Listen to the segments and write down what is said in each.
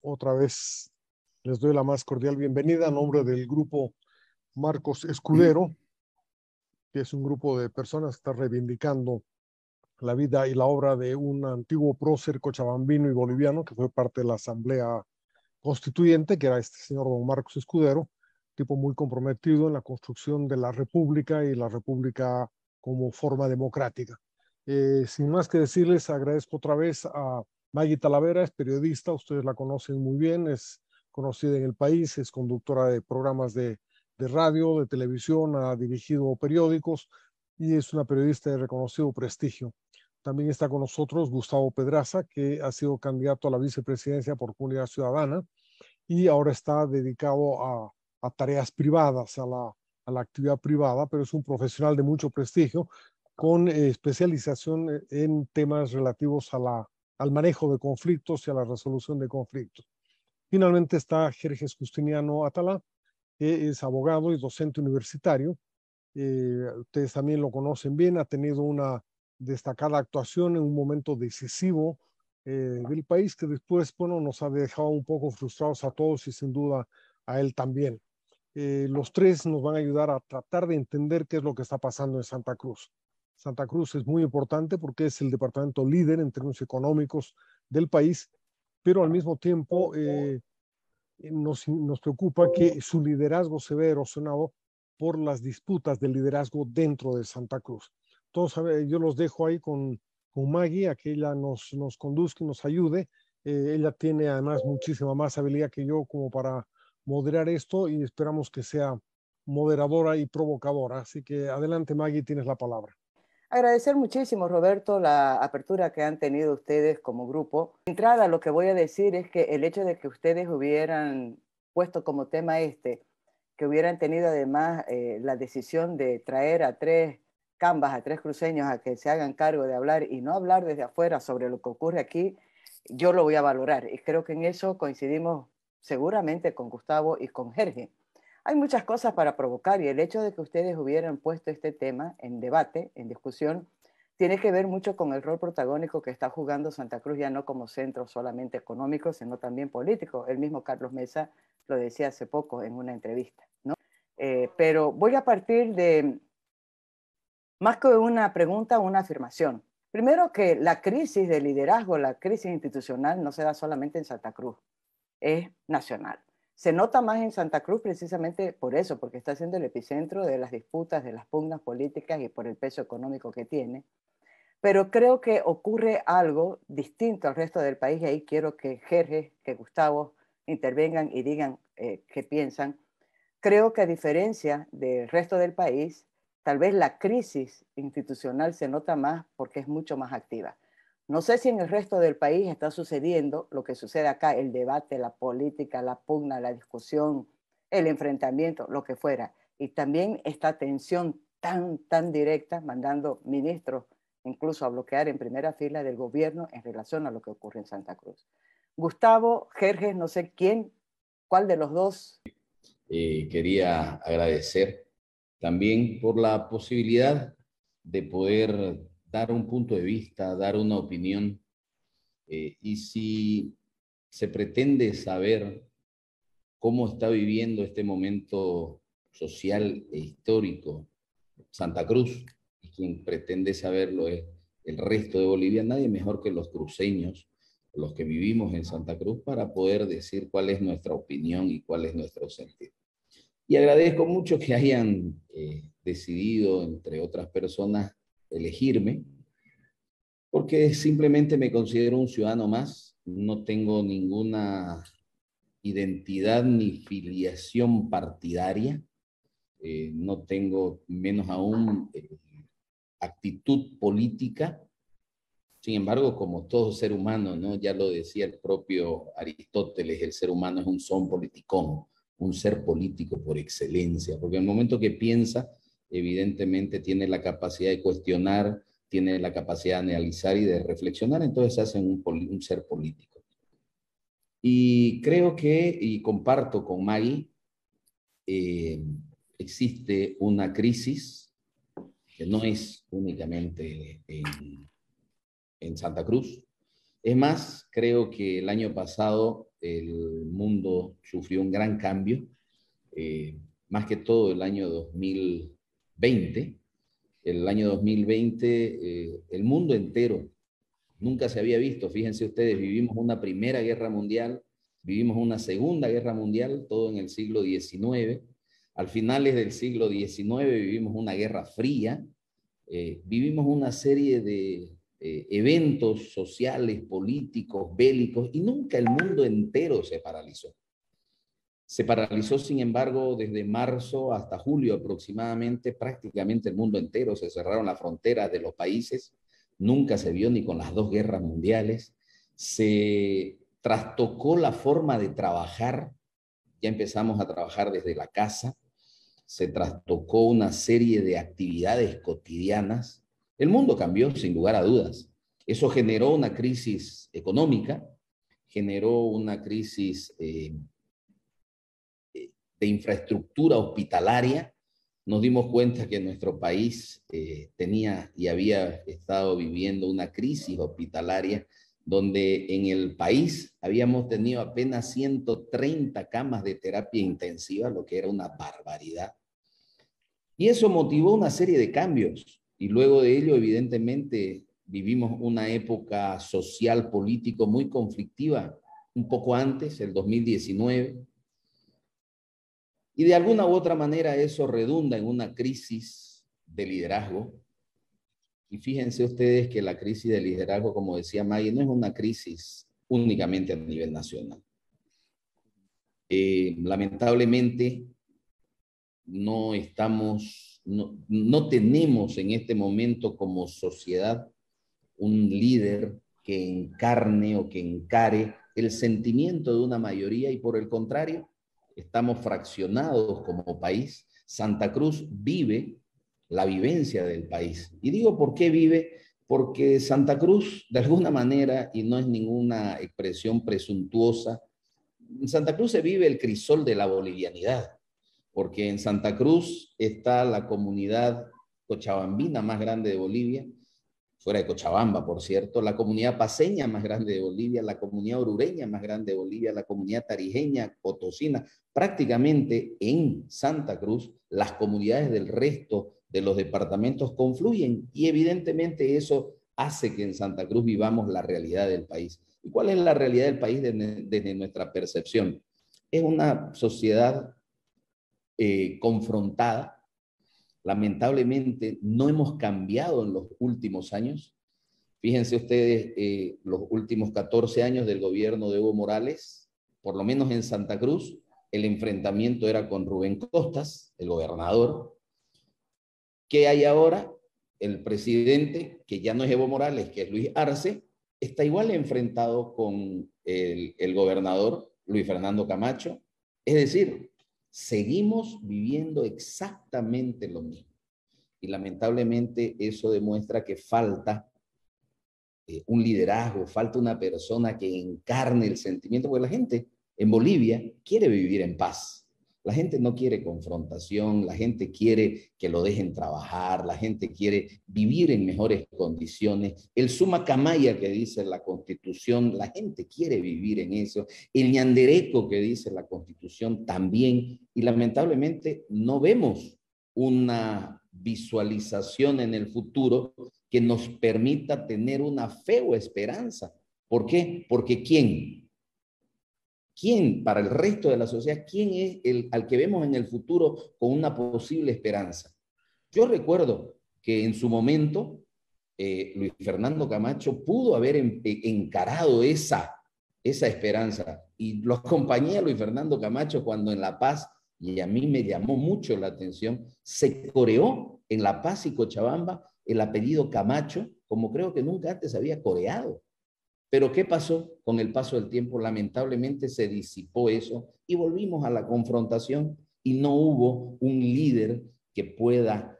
Otra vez les doy la más cordial bienvenida a nombre del grupo Marcos Escudero, que es un grupo de personas que está reivindicando la vida y la obra de un antiguo prócer cochabambino y boliviano que fue parte de la Asamblea Constituyente, que era este señor don Marcos Escudero, tipo muy comprometido en la construcción de la República y la República como forma democrática. Sin más que decirles, agradezco otra vez a Maggie Talavera, es periodista, ustedes la conocen muy bien, es conocida en el país, es conductora de programas de radio, de televisión, ha dirigido periódicos y es una periodista de reconocido prestigio. También está con nosotros Gustavo Pedraza, que ha sido candidato a la vicepresidencia por Comunidad Ciudadana y ahora está dedicado a tareas privadas, a la actividad privada, pero es un profesional de mucho prestigio con especialización en temas relativos al manejo de conflictos y a la resolución de conflictos. Finalmente está Jerjes Justiniano Atalá, que es abogado y docente universitario. Ustedes también lo conocen bien, ha tenido una destacada actuación en un momento decisivo del país que después, bueno, nos ha dejado un poco frustrados a todos y sin duda a él también. Los tres nos van a ayudar a tratar de entender qué es lo que está pasando en Santa Cruz. Santa Cruz es muy importante porque es el departamento líder en términos económicos del país, pero al mismo tiempo nos preocupa que su liderazgo se ve erosionado por las disputas del liderazgo dentro de Santa Cruz. Entonces, yo los dejo ahí con Maggie, a que ella nos conduzca y nos ayude. Ella tiene además muchísima más habilidad que yo como para moderar esto y esperamos que sea moderadora y provocadora. Así que adelante, Maggie, tienes la palabra. Agradecer muchísimo, Roberto, la apertura que han tenido ustedes como grupo. De entrada, lo que voy a decir es que el hecho de que ustedes hubieran puesto como tema que hubieran tenido además la decisión de traer a tres cambas, a tres cruceños a que se hagan cargo de hablar y no hablar desde afuera sobre lo que ocurre aquí, yo lo voy a valorar. Y creo que en eso coincidimos seguramente con Gustavo y con Jerge. Hay muchas cosas para provocar y el hecho de que ustedes hubieran puesto este tema en debate, en discusión, tiene que ver mucho con el rol protagónico que está jugando Santa Cruz, ya no como centro solamente económico, sino también político. El mismo Carlos Mesa lo decía hace poco en una entrevista, ¿no? Pero voy a partir de, más que una pregunta, una afirmación. Primero, que la crisis de liderazgo, la crisis institucional no se da solamente en Santa Cruz, es nacional. Se nota más en Santa Cruz precisamente por eso, porque está siendo el epicentro de las disputas, de las pugnas políticas y por el peso económico que tiene. Pero creo que ocurre algo distinto al resto del país y ahí quiero que Jerjes, que Gustavo intervengan y digan qué piensan. Creo que a diferencia del resto del país, tal vez la crisis institucional se nota más porque es mucho más activa. No sé si en el resto del país está sucediendo lo que sucede acá, el debate, la política, la pugna, la discusión, el enfrentamiento, lo que fuera. Y también esta tensión tan directa, mandando ministros incluso a bloquear en primera fila del gobierno en relación a lo que ocurre en Santa Cruz. Gustavo, Jerjes, no sé quién, cuál de los dos. Quería agradecer también por la posibilidad de poder dar un punto de vista, dar una opinión. Y si se pretende saber cómo está viviendo este momento social e histórico Santa Cruz, y quien pretende saberlo es el resto de Bolivia, nadie mejor que los cruceños, los que vivimos en Santa Cruz, para poder decir cuál es nuestra opinión y cuál es nuestro sentir. Y agradezco mucho que hayan decidido, entre otras personas, elegirme, porque simplemente me considero un ciudadano más, no tengo ninguna identidad ni filiación partidaria, no tengo menos aún actitud política. Sin embargo, como todo ser humano, ¿no? Ya lo decía el propio Aristóteles, el ser humano es un son politicón, un ser político por excelencia, porque en el momento que piensa, evidentemente tiene la capacidad de cuestionar, tiene la capacidad de analizar y de reflexionar, entonces hace un ser político. Y creo que, y comparto con Maggie, existe una crisis que no es únicamente en Santa Cruz. Es más, creo que el año pasado el mundo sufrió un gran cambio, más que todo el año 2020. El año 2020, el mundo entero nunca se había visto. Fíjense ustedes, vivimos una Primera Guerra Mundial, vivimos una Segunda Guerra Mundial, todo en el siglo XIX. Al finales del siglo XIX vivimos una Guerra Fría, vivimos una serie de eventos sociales, políticos, bélicos, y nunca el mundo entero se paralizó. Se paralizó, sin embargo, desde marzo hasta julio aproximadamente, prácticamente el mundo entero. Se cerraron las fronteras de los países. Nunca se vio ni con las dos guerras mundiales. Se trastocó la forma de trabajar. Ya empezamos a trabajar desde la casa. Se trastocó una serie de actividades cotidianas. El mundo cambió, sin lugar a dudas. Eso generó una crisis económica, generó una crisis de infraestructura hospitalaria. Nos dimos cuenta que nuestro país tenía y había estado viviendo una crisis hospitalaria donde en el país habíamos tenido apenas 130 camas de terapia intensiva, lo que era una barbaridad. Y eso motivó una serie de cambios. Y luego de ello, evidentemente, vivimos una época social, político muy conflictiva, un poco antes, el 2019. Y de alguna u otra manera eso redunda en una crisis de liderazgo. Y fíjense ustedes que la crisis de liderazgo, como decía Maggie, no es una crisis únicamente a nivel nacional. Lamentablemente, no tenemos en este momento como sociedad un líder que encarne o que encare el sentimiento de una mayoría, y por el contrario, estamos fraccionados como país. Santa Cruz vive la vivencia del país. Y digo, ¿por qué vive? Porque Santa Cruz, de alguna manera, y no es ninguna expresión presuntuosa, en Santa Cruz se vive el crisol de la bolivianidad, porque en Santa Cruz está la comunidad cochabambina más grande de Bolivia, fuera de Cochabamba, por cierto, la comunidad paceña más grande de Bolivia, la comunidad orureña más grande de Bolivia, la comunidad tarijeña, potosina. Prácticamente en Santa Cruz las comunidades del resto de los departamentos confluyen, y evidentemente eso hace que en Santa Cruz vivamos la realidad del país. ¿Y cuál es la realidad del país desde nuestra percepción? Es una sociedad confrontada. Lamentablemente no hemos cambiado en los últimos años. Fíjense ustedes, los últimos 14 años del gobierno de Evo Morales, por lo menos en Santa Cruz, el enfrentamiento era con Rubén Costas, el gobernador. ¿Qué hay ahora? El presidente, que ya no es Evo Morales, que es Luis Arce, está igual enfrentado con el gobernador Luis Fernando Camacho. Es decir, seguimos viviendo exactamente lo mismo. Y lamentablemente eso demuestra que falta un liderazgo, falta una persona que encarne el sentimiento, porque la gente en Bolivia quiere vivir en paz. La gente no quiere confrontación, la gente quiere que lo dejen trabajar, la gente quiere vivir en mejores condiciones. El summa camaya que dice la Constitución, la gente quiere vivir en eso. El ñandereco que dice la Constitución también. Y lamentablemente no vemos una visualización en el futuro que nos permita tener una fe o esperanza. ¿Por qué? Porque ¿quién para el resto de la sociedad, quién es al que vemos en el futuro con una posible esperanza? Yo recuerdo que en su momento Luis Fernando Camacho pudo haber encarado esa esperanza, y lo acompañé a Luis Fernando Camacho cuando en La Paz, y a mí me llamó mucho la atención, se coreó en La Paz y Cochabamba el apellido Camacho, como creo que nunca antes había coreado. Pero ¿qué pasó? Con el paso del tiempo, lamentablemente se disipó eso y volvimos a la confrontación, y no hubo un líder que pueda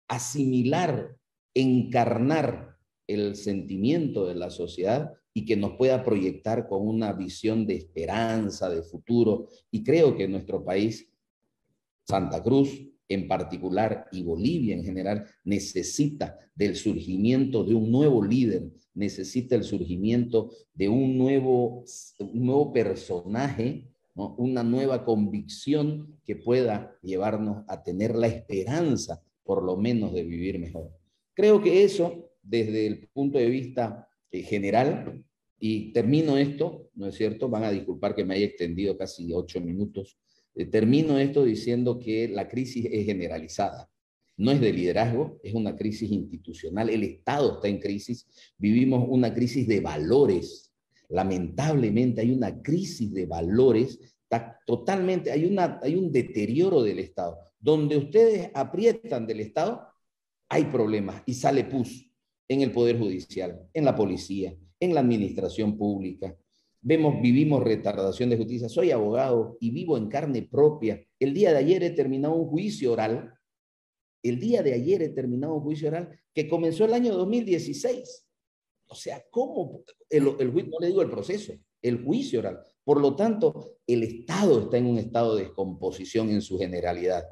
asimilar, encarnar el sentimiento de la sociedad y que nos pueda proyectar con una visión de esperanza, de futuro. Y creo que nuestro país, Santa Cruz, en particular y Bolivia en general necesita del surgimiento de un nuevo líder, necesita el surgimiento de un nuevo personaje, ¿no? Una nueva convicción que pueda llevarnos a tener la esperanza, por lo menos, de vivir mejor. Creo que eso, desde el punto de vista general, y termino esto, ¿no es cierto? Van a disculpar que me haya extendido casi 8 minutos. Termino esto diciendo que la crisis es generalizada. No es de liderazgo, es una crisis institucional. El Estado está en crisis. Vivimos una crisis de valores. Lamentablemente hay una crisis de valores. Totalmente, hay un deterioro del Estado. Donde ustedes aprietan del Estado, hay problemas y sale pus en el Poder Judicial, en la policía, en la administración pública. Vivimos retardación de justicia. Soy abogado y vivo en carne propia. El día de ayer he terminado un juicio oral. Que comenzó el año 2016. O sea, ¿cómo? El juicio, no le digo el proceso, el juicio oral. Por lo tanto, el Estado está en un estado de descomposición en su generalidad.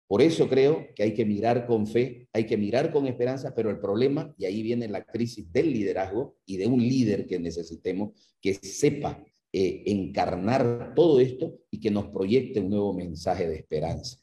Por eso creo que hay que mirar con fe, hay que mirar con esperanza, pero el problema, y ahí viene la crisis del liderazgo y de un líder que necesitemos, que sepa encarnar todo esto y que nos proyecte un nuevo mensaje de esperanza.